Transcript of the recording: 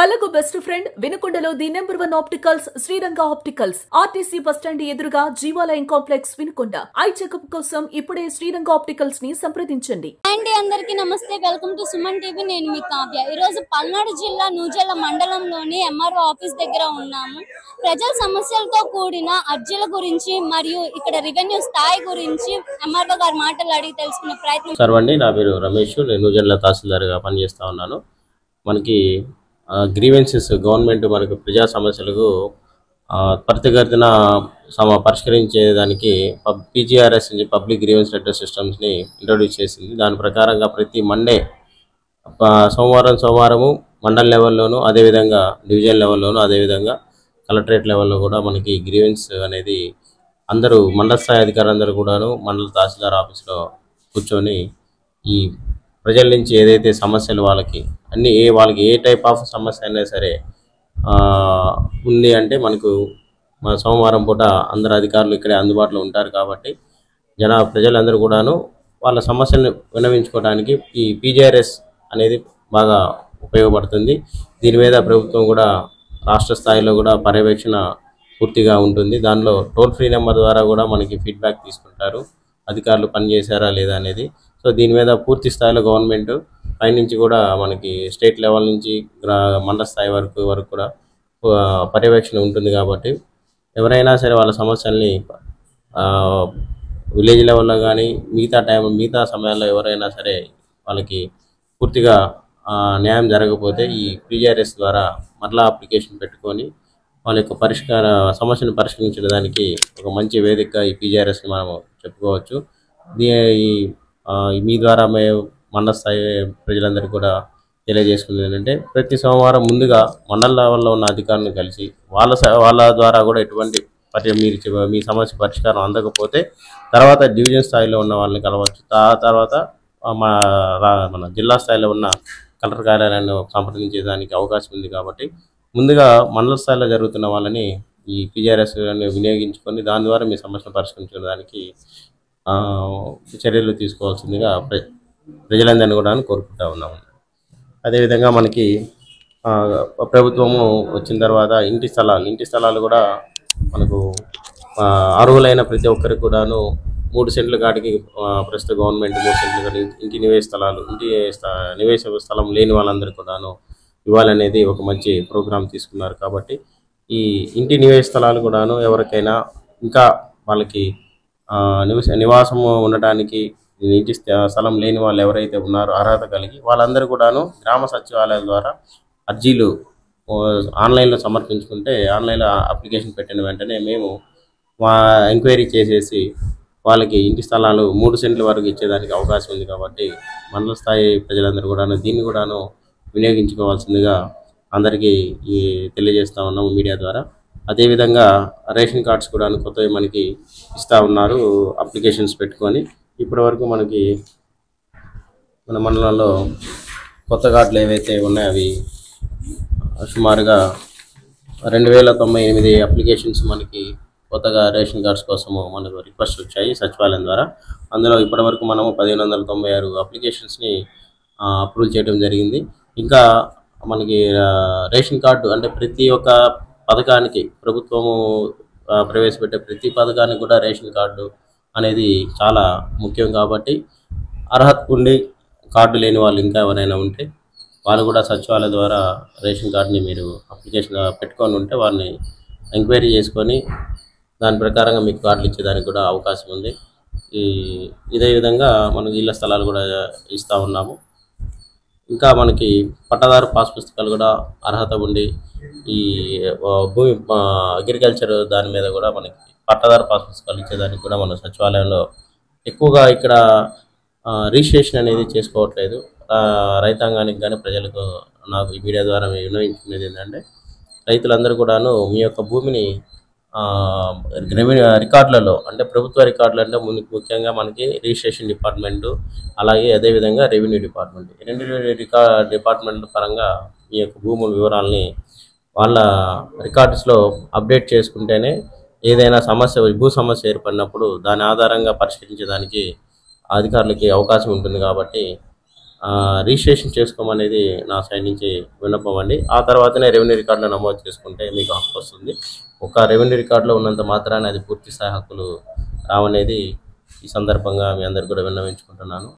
కళకు best friend వినుకొండలో the number 1 opticals Sriranga opticals RTC bus stand ఎదురుగా Jeevalayam complex Vinukonda. Eye checkup కోసం ఇప్పుడే శ్రీరంగ ఆప్టికల్స్ ని సంప్రదించండి. అండి అందరికీ నమస్తే, వెల్కమ్ టు సుమన్ టీవీ. నేను మీ కావ్య. ఈ రోజు పల్నాడు జిల్లా నూజెల్ల మండలంలోని ఎంఆర్ఓ ఆఫీస్ దగ్గర ఉన్నాము. ప్రజల సమస్యలతో కూడిన అర్జీల గురించి మరియు ఇక్కడ రెవెన్యూ స్థాయి గురించి ఎంఆర్ఓ గారి మాటలు అడిగి తెలుసుకునే ప్రయత్నం. సార్ అండి, నా పేరు రమేష్. నేను నూజెల్ల తహసీల్దార్గా పనిచేస్తూ ఉన్నాను. మనకి గ్రీవెన్సెస్ గవర్నమెంట్ మనకు ప్రజా సమస్యలకు త్వరితగతిన పరిష్కరించేదానికి పీజీఆర్ఎస్ పబ్లిక్ గ్రీవెన్స్ లెటర్ సిస్టమ్స్ని ఇంట్రొడ్యూస్ చేసింది. దాని ప్రకారంగా ప్రతి మండే సోమవారము మండల్ లెవెల్లోనూ, అదేవిధంగా డివిజన్ లెవెల్లోనూ, అదేవిధంగా కలెక్టరేట్ లెవెల్లో కూడా మనకి గ్రీవెన్స్ అనేది అందరూ మండల స్థాయి అధికారులందరూ కూడాను మండల తహసీల్దార్ ఆఫీస్లో కూర్చొని ఈ ప్రజల నుంచి ఏదైతే సమస్యలు వాళ్ళకి ఏ టైప్ ఆఫ్ సమస్య అయినా సరే ఉంది అంటే మనకు సోమవారం పూట అందరు అధికారులు ఇక్కడే అందుబాటులో ఉంటారు. కాబట్టి ప్రజలందరూ కూడాను వాళ్ళ సమస్యలను విన్నవించుకోవడానికి ఈ పీజీఆర్ఎస్ అనేది బాగా ఉపయోగపడుతుంది. దీని మీద ప్రభుత్వం కూడా రాష్ట్ర స్థాయిలో కూడా పర్యవేక్షణ పూర్తిగా ఉంటుంది. దానిలో టోల్ ఫ్రీ నెంబర్ ద్వారా కూడా మనకి ఫీడ్బ్యాక్ తీసుకుంటారు, అధికారులు పనిచేశారా లేదా అనేది. సో దీని మీద పూర్తి స్థాయిలో గవర్నమెంట్ పైనుంచి కూడా మనకి స్టేట్ లెవెల్ నుంచి మండల స్థాయి వరకు కూడా పర్యవేక్షణ ఉంటుంది. కాబట్టి ఎవరైనా సరే వాళ్ళ సమస్యల్ని విలేజ్ లెవెల్లో కానీ మిగతా సమయాల్లో ఎవరైనా సరే వాళ్ళకి పూర్తిగా న్యాయం జరగకపోతే ఈ పీజీఆర్ఎస్ ద్వారా మరలా అప్లికేషన్ పెట్టుకొని వాళ్ళ యొక్క సమస్యను పరిష్కరించడానికి ఒక మంచి వేదికగా ఈ పీజీఆర్ఎస్ని మనం చెప్పుకోవచ్చు. మీ ద్వారా మేము మండల స్థాయి ప్రజలందరికీ కూడా తెలియజేసుకునేది ఏంటంటే, ప్రతి సోమవారం ముందుగా మండల లెవెల్లో ఉన్న అధికారులను కలిసి వాళ్ళ ద్వారా కూడా ఎటువంటి మీ సమస్య పరిష్కారం అందకపోతే తర్వాత డివిజన్ స్థాయిలో ఉన్న వాళ్ళని కలవచ్చు. తర్వాత మన జిల్లా స్థాయిలో ఉన్న కలెక్టర్ కార్యాలయాన్ని సంప్రదించేదానికి అవకాశం ఉంది. కాబట్టి ముందుగా మండల స్థాయిలో జరుగుతున్న వాళ్ళని ఈ పీజీఆర్ఎస్ వినియోగించుకొని దాని ద్వారా మీ సమస్యను పరిష్కరించడానికి చర్యలు తీసుకోవాల్సిందిగా ప్రజలందరినీ కూడా కోరుకుంటా ఉన్నాము. అదేవిధంగా మనకి ప్రభుత్వము వచ్చిన తర్వాత ఇంటి స్థలాలు కూడా మనకు అర్హులైన ప్రతి ఒక్కరికి కూడాను 3 సెంట్ల కాడికి ప్రస్తుత గవర్నమెంట్ 3 సెంట్ల కాడికి ఇంటి నివేశ స్థలం లేని వాళ్ళందరికీ కూడాను ఇవ్వాలనేది ఒక మంచి ప్రోగ్రాం తీసుకున్నారు. కాబట్టి ఈ ఇంటి నివేశ స్థలాలు కూడాను ఎవరికైనా ఇంకా వాళ్ళకి నివాసము ఉండటానికి ఇంటి స్థలం లేని వాళ్ళు ఎవరైతే ఉన్నారో అర్హత కలిగి వాళ్ళందరూ కూడాను గ్రామ సచివాలయాల ద్వారా అర్జీలు ఆన్లైన్లో సమర్పించుకుంటే, ఆన్లైన్లో అప్లికేషన్ పెట్టిన వెంటనే మేము ఎంక్వైరీ చేసేసి వాళ్ళకి ఇంటి స్థలాలు 3 సెంట్ల వరకు ఇచ్చేదానికి అవకాశం ఉంది. కాబట్టి మండల స్థాయి ప్రజలందరూ కూడాను దీన్ని కూడాను వినియోగించుకోవాల్సిందిగా అందరికీ తెలియజేస్తూ ఉన్నాము మీడియా ద్వారా. అదేవిధంగా రేషన్ కార్డ్స్ కూడా కొత్తవి మనకి ఇస్తూ ఉన్నారు అప్లికేషన్స్ పెట్టుకొని. ఇప్పటి వరకు మనకి మన మండలంలో కొత్త కార్డులు ఏవైతే ఉన్నాయో అవి సుమారుగా 2098 అప్లికేషన్స్ మనకి కొత్తగా రేషన్ కార్డ్స్ కోసము మనకు రిక్వెస్ట్ వచ్చాయి సచివాలయం ద్వారా. అందులో ఇప్పటి వరకు మనము 1596 అప్లికేషన్స్ని అప్రూవ్ చేయడం జరిగింది. ఇంకా మనకి రేషన్ కార్డు అంటే ప్రతి ఒక్క పథకానికి ప్రభుత్వము ప్రవేశపెట్టే ప్రతి పథకానికి కూడా రేషన్ కార్డు అనేది చాలా ముఖ్యం. కాబట్టి అర్హత ఉండి కార్డు లేని వాళ్ళు ఇంకా ఎవరైనా ఉంటే వాళ్ళు కూడా సచివాలయం ద్వారా రేషన్ కార్డుని మీరు అప్లికేషన్ పెట్టుకొని ఉంటే వారిని ఎంక్వైరీ చేసుకొని దాని ప్రకారంగా మీకు కార్డులు ఇచ్చేదానికి కూడా అవకాశం ఉంది. ఇదే విధంగా మనకి ఇళ్ల స్థలాలు కూడా ఇస్తూ ఉన్నాము. ఇంకా మనకి పట్టాదారు పాస్ పుస్తకాలు కూడా అర్హత ఉండి ఈ భూమి అగ్రికల్చర్ దాని మీద కూడా మనకి పట్టాదారు పాస్ పుస్తకాలు ఇచ్చేదానికి కూడా మన సచివాలయంలో ఎక్కువగా ఇక్కడ రిజిస్ట్రేషన్ అనేది చేసుకోవట్లేదు. రైతాంగానికి కానీ ప్రజలకు నాకు ఈ మీడియా ద్వారా విన్నవించుకునేది ఏంటంటే, రైతులందరూ కూడాను మీ యొక్క భూమిని రెవెన్యూ రికార్డులలో అంటే ప్రభుత్వ రికార్డులు అంటే ముఖ్యంగా మనకి రిజిస్ట్రేషన్ డిపార్ట్మెంటు, అలాగే అదేవిధంగా రెవెన్యూ డిపార్ట్మెంట్, ఈ 2 డిపార్ట్మెంట్ల పరంగా మీ యొక్క భూముల వివరాలని వాళ్ళ రికార్డ్స్లో అప్డేట్ చేసుకుంటేనే ఏదైనా భూ సమస్య ఏర్పడినప్పుడు దాని ఆధారంగా పరిష్కరించడానికి అధికారులకి అవకాశం ఉంటుంది. కాబట్టి రిజిస్ట్రేషన్ చేసుకోమనేది నా సైడ్ నుంచి విన్నపం అండి. ఆ తర్వాతనే రెవెన్యూ రికార్డులో నమోదు చేసుకుంటే మీకు హక్కు వస్తుంది. ఒక రెవెన్యూ రికార్డులో ఉన్నంత మాత్రాన అది పూర్తి స్థాయి హక్కులు రావనేది ఈ సందర్భంగా మీ అందరికీ కూడా విన్నవించుకుంటున్నాను.